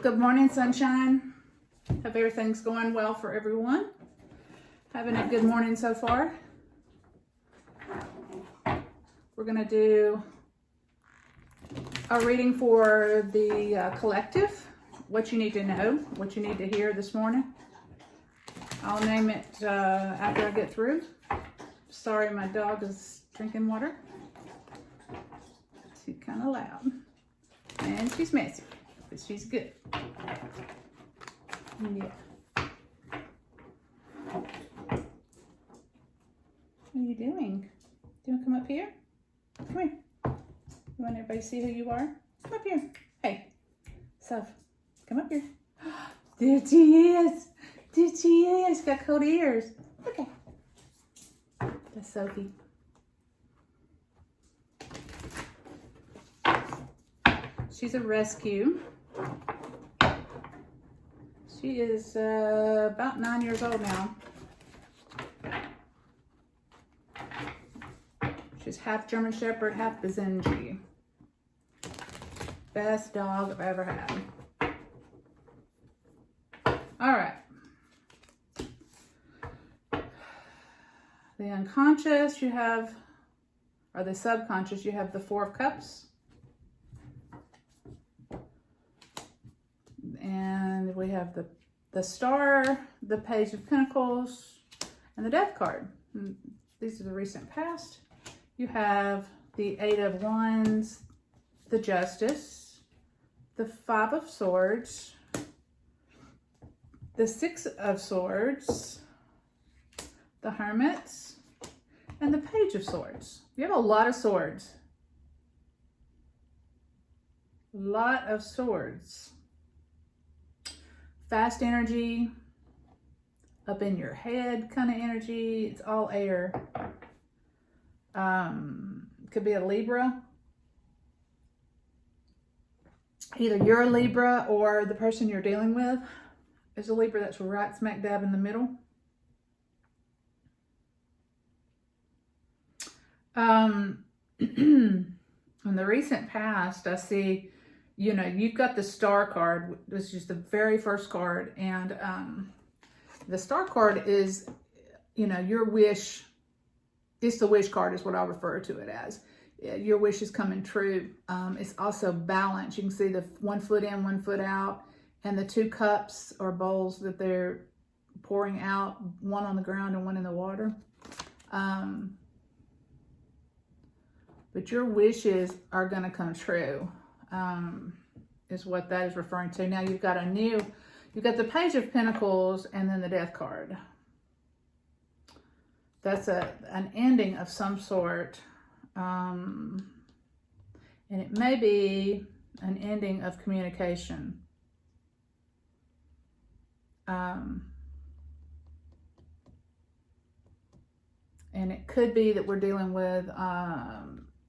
Good morning, sunshine. Hope everything's going well for everyone. Having a good morning so far. We're going to do a reading for the collective. What you need to know, what you need to hear this morning. I'll name it after I get through. Sorry, my dog is drinking water. She's kind of loud. And she's messy, but she's good. Yeah. What are you doing? Do you want to come up here? Come here. You want everybody to see who you are? Come up here. Hey, Soph, come up here. There she is. There she is. Got cold ears. Okay. That's Sophie. She's a rescue. She is about 9 years old now. She's half German Shepherd, half Basenji. Best dog I've ever had. All right. The unconscious you have, or the subconscious, you have the Four of Cups. And we have the Star, the Page of Pentacles, and the Death card. And these are the recent past. You have the Eight of Wands, the Justice, the Five of Swords, the Six of Swords, the Hermit, and the Page of Swords. You have a lot of swords. A lot of swords. Fast energy, up in your head kind of energy. It's all air. Could be a Libra. Either you're a Libra or the person you're dealing with is a Libra. That's right smack dab in the middle. In the recent past, I see, you know, you've got the Star card. This is the very first card. And the Star card is, you know, your wish. It's the wish card is what I'll refer to it as. Your wish is coming true. It's also balance. You can see the 1 foot in, 1 foot out. And the 2 cups or bowls that they're pouring out. One on the ground and one in the water. But your wishes are going to come true. Is what that is referring to. Now you've got the Page of Pentacles and then the Death card. That's an ending of some sort. And it may be an ending of communication. And it could be that we're dealing with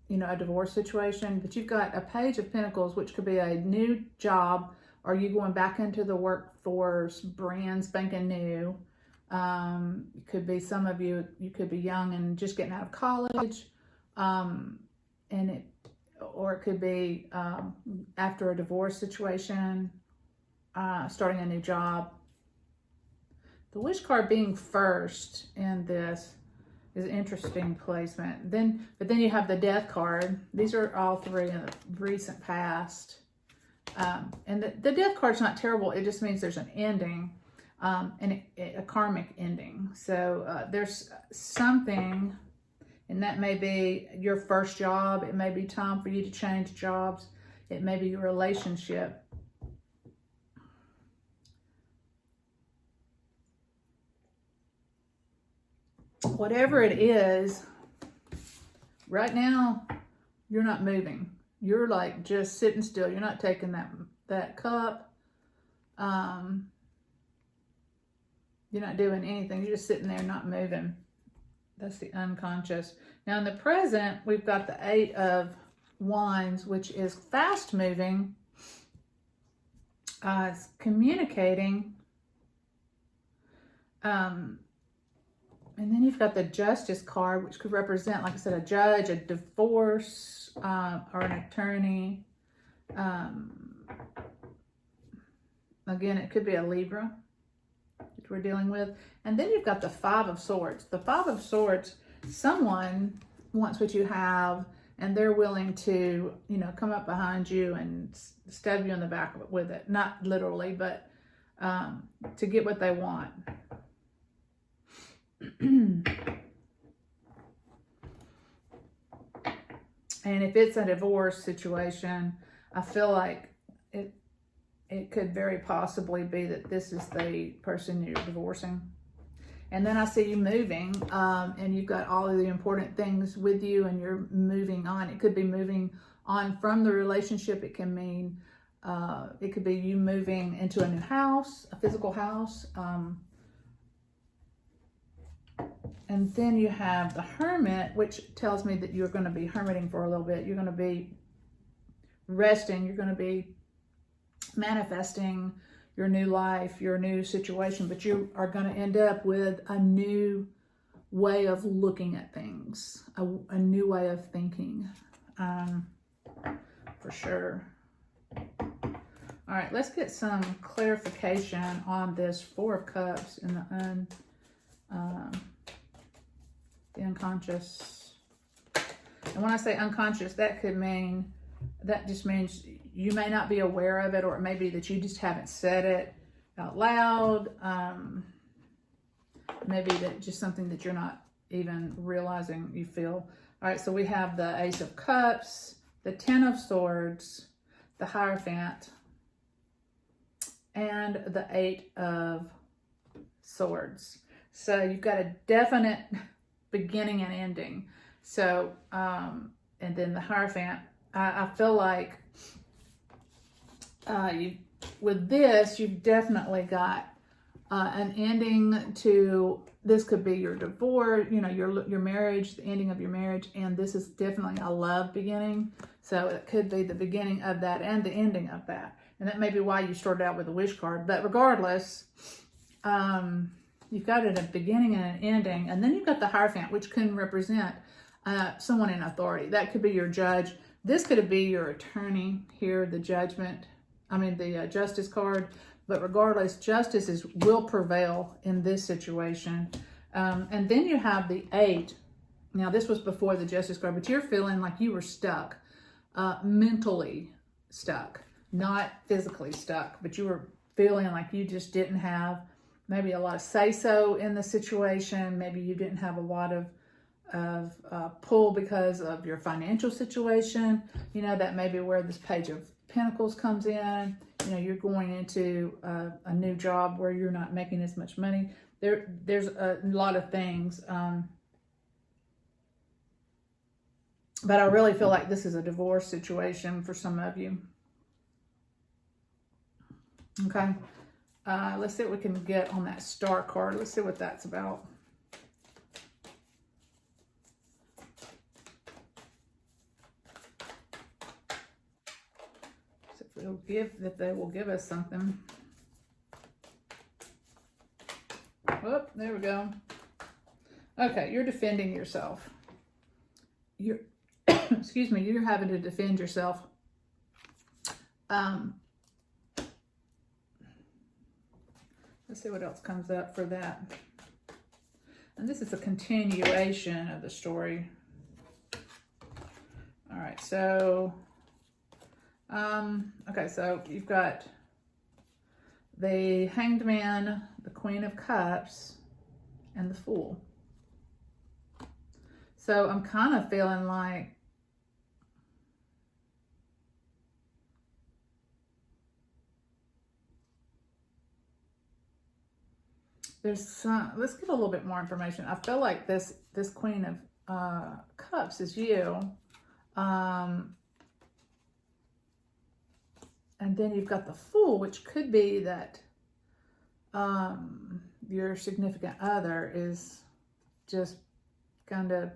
you know, a divorce situation, but you've got a Page of Pentacles, which could be a new job, or you going back into the workforce, brand spanking new. It could be some of you could be young and just getting out of college, or it could be after a divorce situation, starting a new job. The Wish card being first in this is an interesting placement. But then you have the Death card. These are all three in the recent past. And the Death card's not terrible. It just means there's an ending, and a karmic ending. So there's something, and that may be your first job. It may be time for you to change jobs. It may be your relationship. Whatever it is, right now, you're not moving. You're like just sitting still. You're not taking that cup. You're not doing anything. You're just sitting there not moving. That's the unconscious. Now in the present, we've got the Eight of Wands, which is fast moving. It's communicating. And then you've got the Justice card, which could represent, like I said, a judge, a divorce, or an attorney. Again, it could be a Libra that we're dealing with. And then you've got the Five of Swords. The Five of Swords, someone wants what you have, and they're willing to, you know, come up behind you and stab you in the back with it. Not literally, but to get what they want. And if it's a divorce situation, I feel like it could very possibly be that this is the person you're divorcing. And then I see you moving, and you've got all of the important things with you, and you're moving on. It could be moving on from the relationship. It can mean, it could be you moving into a new house, a physical house. And then you have the Hermit, which tells me that you're going to be hermiting for a little bit. You're going to be resting. You're going to be manifesting your new life, your new situation, but you are going to end up with a new way of looking at things, a new way of thinking, for sure. All right, let's get some clarification on this Four of Cups in the unconscious. And when I say unconscious, that could mean, that just means you may not be aware of it, or it may be that you just haven't said it out loud. Maybe that just something that you're not even realizing you feel. All right, so we have the Ace of Cups, the Ten of Swords, the Hierophant, and the Eight of Swords. So you've got a definite beginning and ending. So, and then the Hierophant, I feel like with this, you've definitely got an ending to, this could be your divorce, you know, your marriage, the ending of your marriage, and this is definitely a love beginning. So it could be the beginning of that and the ending of that. And that may be why you started out with the Wish card. But regardless, you've got a beginning and an ending. And then you've got the Hierophant, which can represent someone in authority. That could be your judge. This could be your attorney here, the judgment. The Justice card. But regardless, justice will prevail in this situation. And then you have the Eight. Now, this was before the Justice card, but you're feeling like you were stuck, mentally stuck, not physically stuck, but you were feeling like you just didn't have maybe a lot of say-so in the situation. Maybe you didn't have a lot of pull because of your financial situation. You know, that may be where this Page of Pentacles comes in. You know, you're going into a new job where you're not making as much money. There's a lot of things. But I really feel like this is a divorce situation for some of you. Okay. Let's see what we can get on that Star card. Let's see what that's about. If they will give us something. Oh, there we go. Okay, you're defending yourself. You're, excuse me, you're having to defend yourself. Let's see what else comes up for that. And this is a continuation of the story. All right, so okay, so you've got the Hanged Man, the Queen of Cups, and the Fool. So I'm kind of feeling like there's some, let's get a little bit more information. I feel like this Queen of Cups is you. And then you've got the Fool, which could be that your significant other is just kind of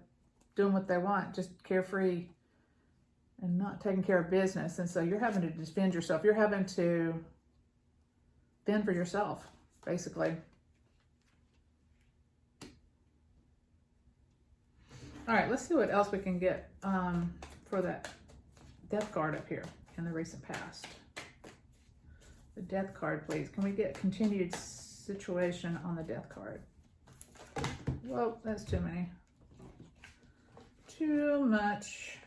doing what they want, just carefree and not taking care of business. And so you're having to defend yourself. You're having to fend for yourself, basically. All right, let's see what else we can get for that Death card up here in the recent past. The Death card, please. Can we get continued situation on the Death card? Well, that's too many. Too much.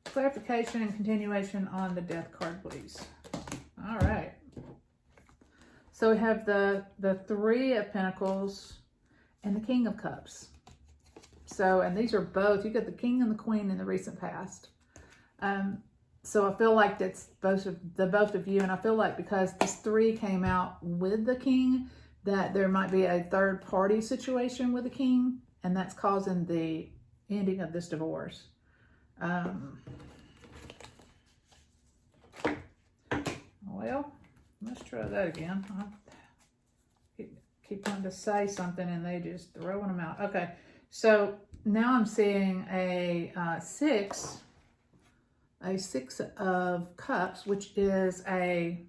Clarification and continuation on the Death card, please. All right. So we have the Three of Pentacles and the King of Cups. So, and these are both, you got the King and the Queen in the recent past. So I feel like that's both of you, and I feel like because this 3 came out with the King, that there might be a third party situation with the King, and that's causing the ending of this divorce. Well, let's try that again. I keep wanting to say something and they just throwing them out. Okay, so now I'm seeing a six of cups, which is a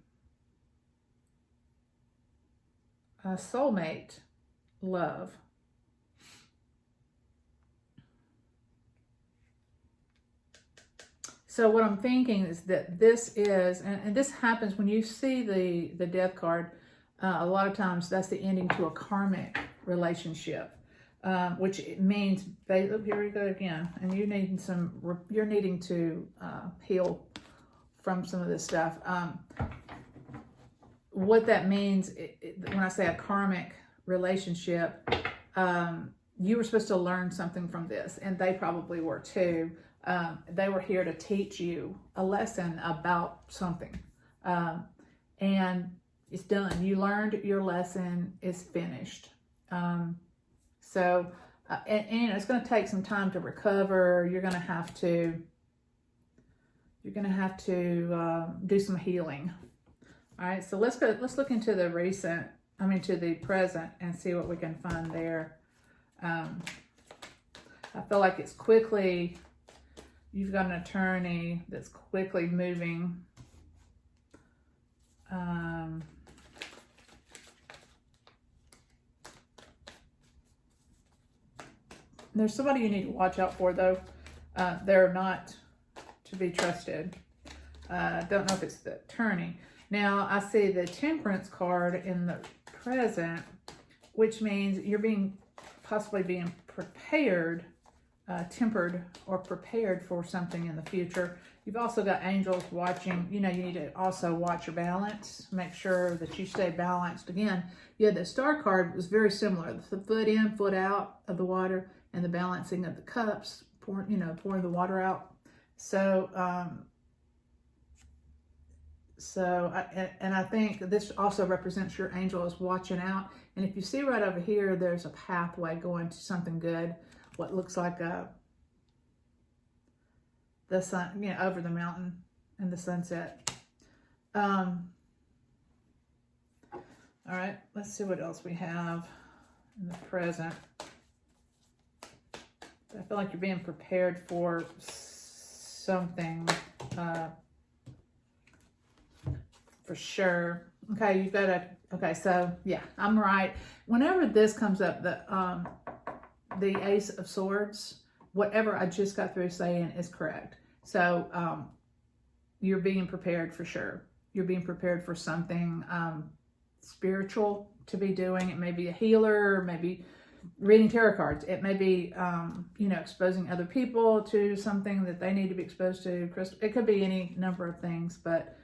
soulmate love. So what I'm thinking is that this is, and this happens when you see the Death card, a lot of times that's the ending to a karmic relationship, which means, here we go again, and you're needing to heal from some of this stuff. What that means, when I say a karmic relationship, you were supposed to learn something from this, and they probably were too. They were here to teach you a lesson about something. And it's done. You learned your lesson, is finished. And it's going to take some time to recover. You're going to have to do some healing. All right. So let's look into the to the present and see what we can find there. I feel like it's quickly, you've got an attorney that's quickly moving. There's somebody you need to watch out for, though. They're not to be trusted. Don't know if it's the attorney. Now, I see the Temperance card in the present, which means you're possibly being prepared, tempered or prepared for something in the future. You've also got angels watching. You need to also watch your balance. Make sure that you stay balanced. Again, the Star card was very similar. The foot in, foot out of the water, and the balancing of the cups, pouring the water out. So, I think this also represents your angel is watching out. And if you see right over here, there's a pathway going to something good. What looks like the sun, over the mountain and the sunset. All right, let's see what else we have in the present. I feel like you're being prepared for something, for sure. Okay, you've got okay, so yeah, I'm right. Whenever this comes up, the Ace of Swords, whatever I just got through saying is correct. So you're being prepared for sure. You're being prepared for something spiritual to be doing. It may be a healer, maybe reading tarot cards. It may be, exposing other people to something that they need to be exposed to. It could be any number of things, but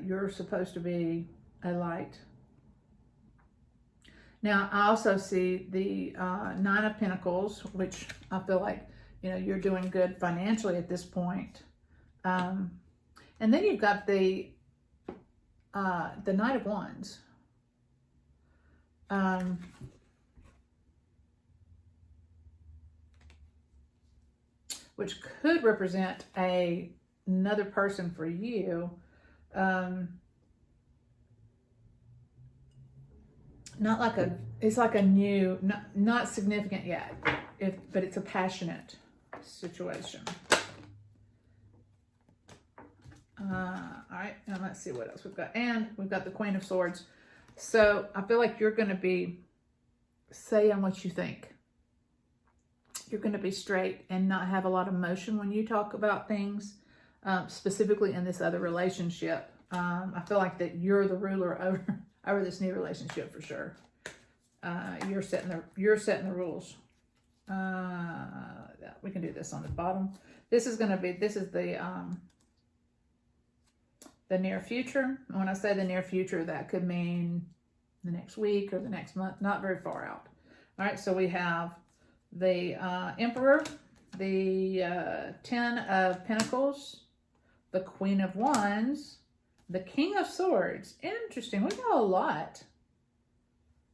you're supposed to be a light. Now, I also see the Nine of Pentacles, which I feel like, you're doing good financially at this point. And then you've got the Knight of Wands. Which could represent another person for you. It's like a new, not significant yet, but it's a passionate situation. All right, now let's see what else we've got. And we've got the Queen of Swords. So I feel like you're going to be saying what you think. You're going to be straight and not have a lot of emotion when you talk about things, specifically in this other relationship. I feel like that you're the ruler over this new relationship for sure. You're setting the rules. We can do this on the bottom. This is the near future. And when I say the near future, that could mean the next week or the next month, not very far out. All right, so we have the Emperor, the Ten of Pentacles, the Queen of Wands, the King of Swords. Interesting. We got a lot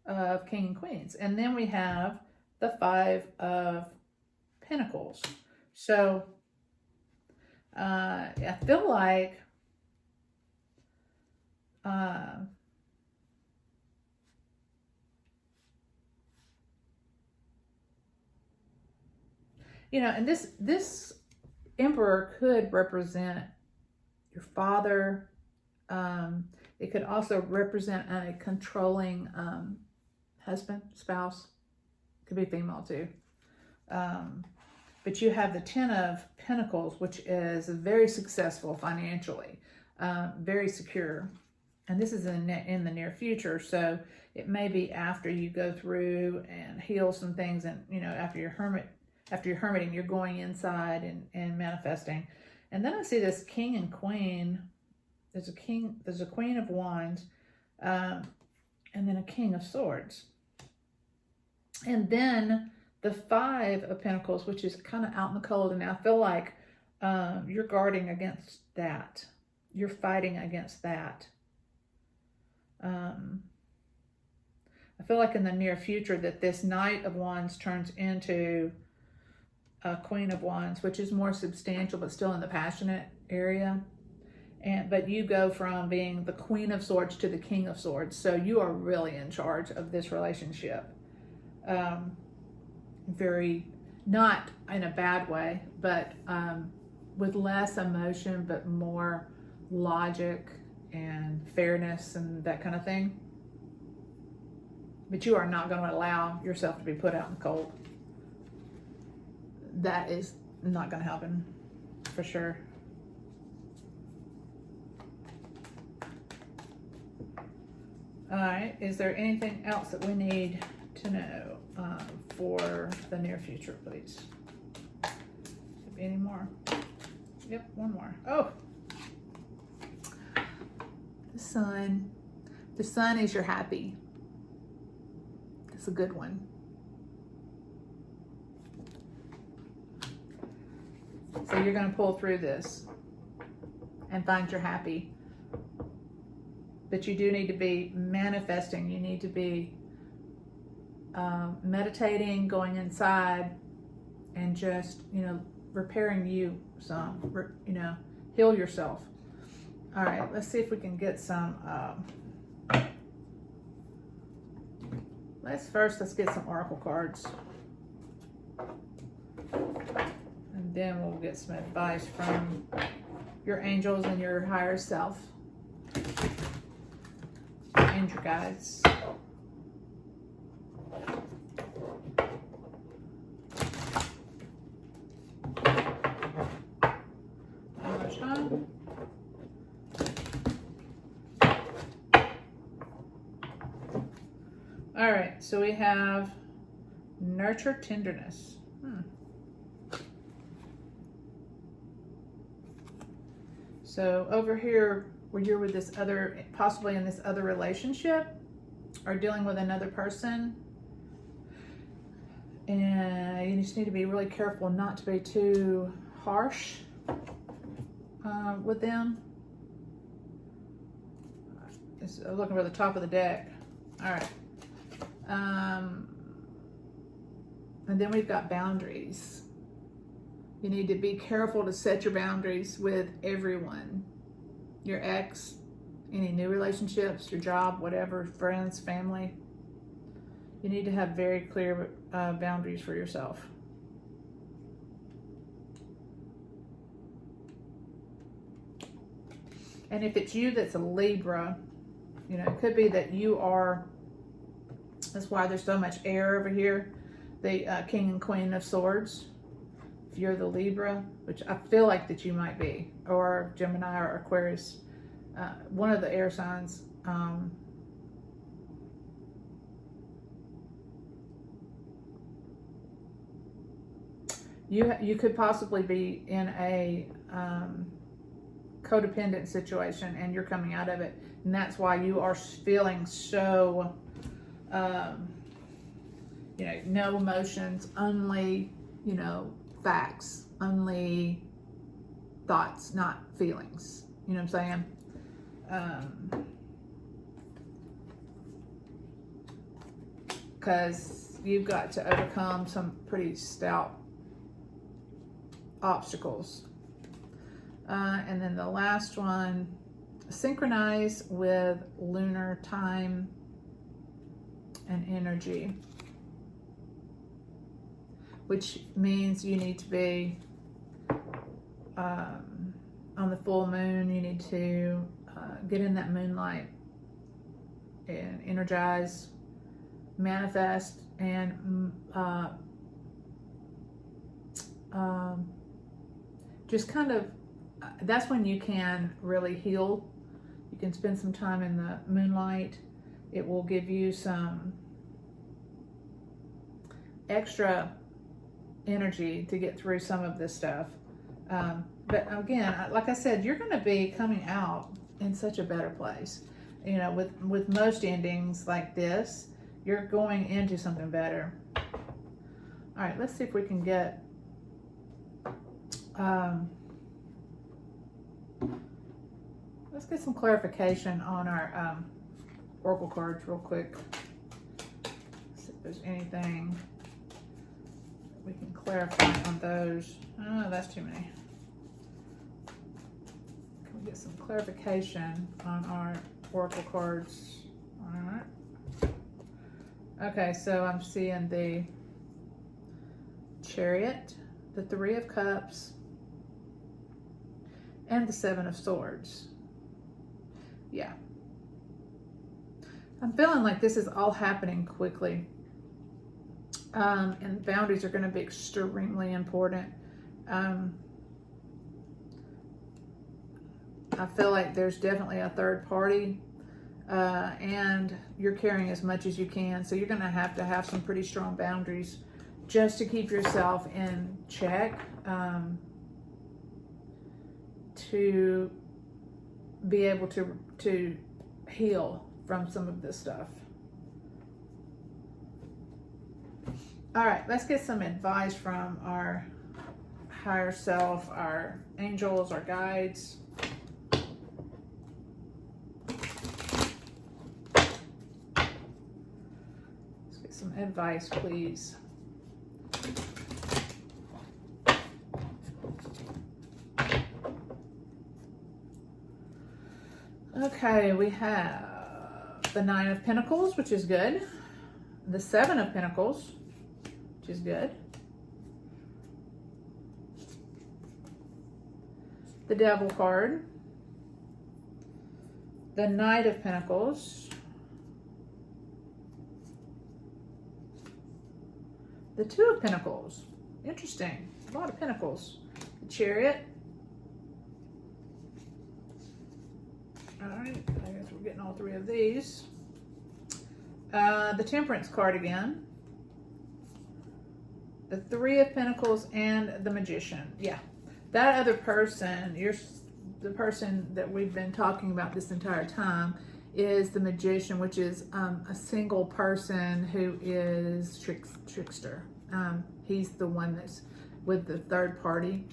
of King and Queens. And then we have the Five of Pentacles. So I feel like and this Emperor could represent your father. It could also represent a controlling husband, spouse. Could be female too. But you have the Ten of Pentacles, which is very successful financially, very secure. And this is in the near future. So it may be after you go through and heal some things, and after you're hermiting, you're going inside and manifesting. And then I see this King and Queen. There's a Queen of Wands, and then a King of Swords. And then the Five of Pentacles, which is kind of out in the cold. And I feel like you're guarding against that. You're fighting against that. I feel like in the near future that this Knight of Wands turns into a Queen of Wands, which is more substantial, but still in the passionate area. But you go from being the Queen of Swords to the King of Swords. So you are really in charge of this relationship. Very, not in a bad way, but with less emotion, but more logic and fairness and that kind of thing. But you are not going to allow yourself to be put out in the cold. That is not going to happen for sure. All right, is there anything else that we need to know for the near future, please? Should be any more? Yep, one more. Oh, the Sun. The Sun is your happy. It's a good one. So you're going to pull through this and find your happy. But you do need to be manifesting. You need to be meditating, going inside, and just, repairing you some, heal yourself. All right, let's see if we can get some, let's get some oracle cards. And then we'll get some advice from your angels and your higher self. And your guides. One more time. All right, so we have nurture tenderness. So over here, where you're with this other, possibly in this other relationship, or dealing with another person, and you just need to be really careful not to be too harsh with them. Just looking for the top of the deck. All right. And then we've got boundaries. You need to be careful to set your boundaries with everyone. Your ex, any new relationships, your job, whatever, friends, family. You need to have very clear boundaries for yourself. And if it's you that's a Libra, it could be that you are, that's why there's so much air over here. the King and Queen of Swords. If you're the Libra, which I feel like that you might be, or Gemini or Aquarius, one of the air signs. You could possibly be in a codependent situation, and you're coming out of it, and that's why you are feeling so, no emotions, only, facts, only thoughts, not feelings. You know what I'm saying? Because you've got to overcome some pretty stout obstacles. And then the last one, synchronize with lunar time and energy, which means you need to be on the full moon. You need to get in that moonlight and energize, manifest, and just kind of, that's when you can really heal. You can spend some time in the moonlight. It will give you some extra energy to get through some of this stuff. But again, like I said, you're going to be coming out in such a better place. With most endings like this, you're going into something better. All right, let's see if we can get let's get some clarification on our oracle cards real quick. See if there's anything we can clarify on those. Oh, that's too many. Can we get some clarification on our oracle cards? All right. Okay, so I'm seeing the Chariot, the Three of Cups, and the Seven of Swords. Yeah. I'm feeling like this is all happening quickly. And boundaries are going to be extremely important. I feel like there's definitely a third party, and you're carrying as much as you can. So you're going to have some pretty strong boundaries just to keep yourself in check, to be able to heal from some of this stuff. All right, let's get some advice from our higher self, our angels, our guides. Let's get some advice, please. Okay, we have the Nine of Pentacles, which is good. The Seven of Pentacles, which is good. The Devil card. The Knight of Pentacles. The Two of Pentacles. Interesting. A lot of Pentacles. The Chariot. All right, I guess we're getting all three of these. The Temperance card again. The Three of Pentacles and the Magician. Yeah, that other person, the person that we've been talking about this entire time, is the Magician, which is a single person who is trickster. He's the one that's with the third party,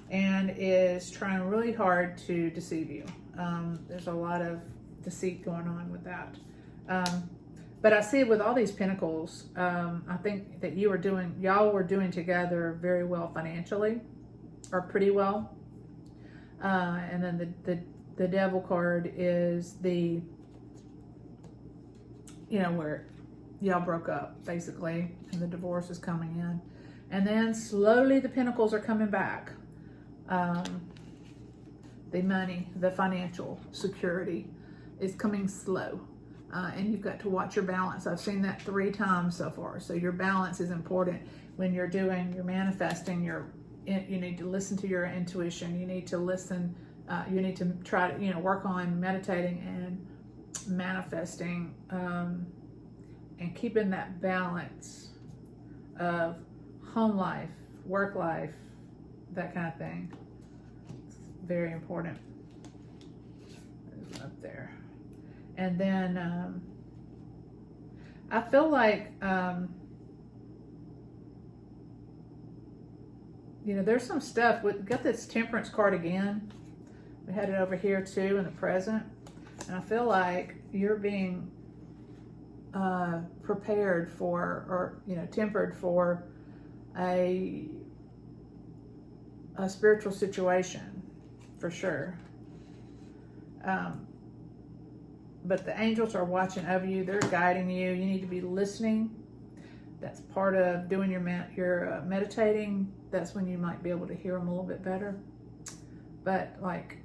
and is trying really hard to deceive you. There's a lot of deceit going on with that. But I see with all these pentacles, I think that y'all were doing together very well financially, or pretty well. And then the Devil card is the, where y'all broke up basically, and the divorce is coming in. And then slowly the pentacles are coming back. The money, the financial security is coming slow. and you've got to watch your balance. I've seen that 3 times so far. So your balance is important when you're manifesting. You need to listen to your intuition. You need to listen. You need to try to work on meditating and manifesting, and keeping that balance of home life, work life, that kind of thing. It's very important. Up there. And then I feel like there's some stuff we got this Temperance card again. We had it over here too in the present, and I feel like you're being prepared for, or tempered for a spiritual situation, for sure. But the angels are watching over you. They're guiding you. You need to be listening. That's part of doing your meditating. That's when you might be able to hear them a little bit better. But like,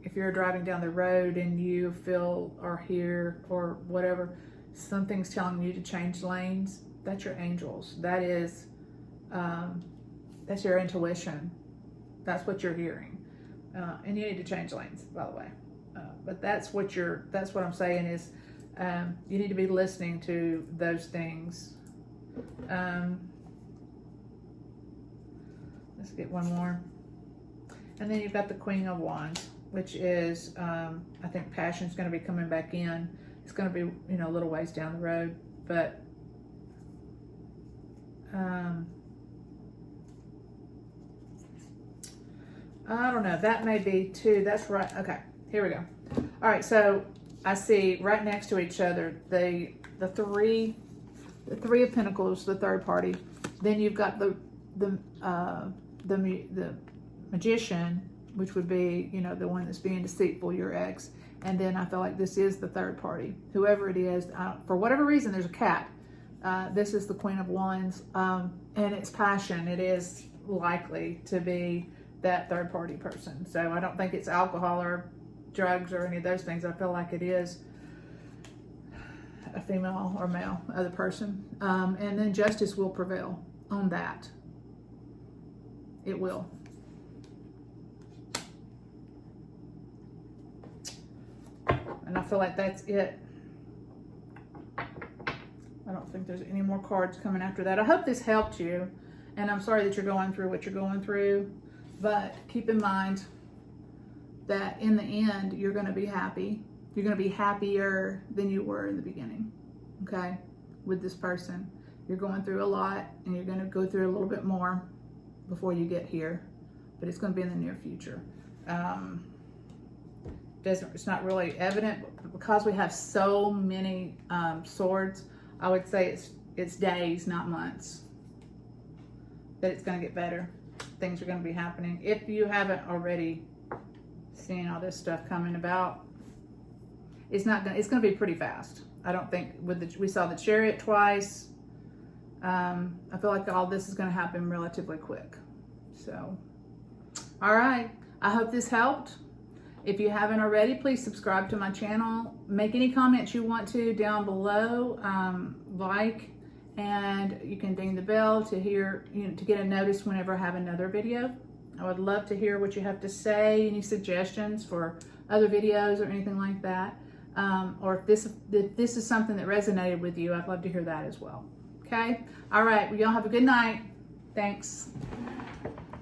if you're driving down the road and you feel or hear or whatever, something's telling you to change lanes, that's your angels. That is, that's your intuition. That's what you're hearing. And you need to change lanes, by the way. But that's what I'm saying is, you need to be listening to those things. Let's get one more. And then you've got the Queen of Wands, which is, I think passion's going to be coming back in. It's going to be, a little ways down the road, but I don't know. That may be too. That's right. Okay, here we go. All right, so I see right next to each other the three of Pentacles, the third party. Then you've got the Magician, which would be the one that's being deceitful, your ex. And then I feel like this is the third party, whoever it is. For whatever reason, there's a cat. This is the Queen of Wands, and it's passion. It is likely to be that third party person. So I don't think it's alcohol or drugs or any of those things. I feel like it is a female or male other person. And then justice will prevail on that. It will. And I feel like that's it. I don't think there's any more cards coming after that. I hope this helped you. And I'm sorry that you're going through what you're going through. But keep in mind that in the end, you're going to be happy. You're going to be happier than you were in the beginning. Okay? With this person. You're going through a lot, and you're going to go through a little bit more before you get here. But it's going to be in the near future. It's not really evident, but because we have so many swords, I would say it's days, not months, that it's going to get better. Things are going to be happening. If you haven't already seen all this stuff coming about, it's going to be pretty fast. I don't think we saw the Chariot twice. I feel like all this is going to happen relatively quick. So, all right. I hope this helped. If you haven't already, please subscribe to my channel. Make any comments you want to down below. And you can ding the bell to hear, to get a notice whenever I have another video. I would love to hear what you have to say, any suggestions for other videos or anything like that. Or if this is something that resonated with you, I'd love to hear that as well. Okay? All right. Well, y'all have a good night. Thanks.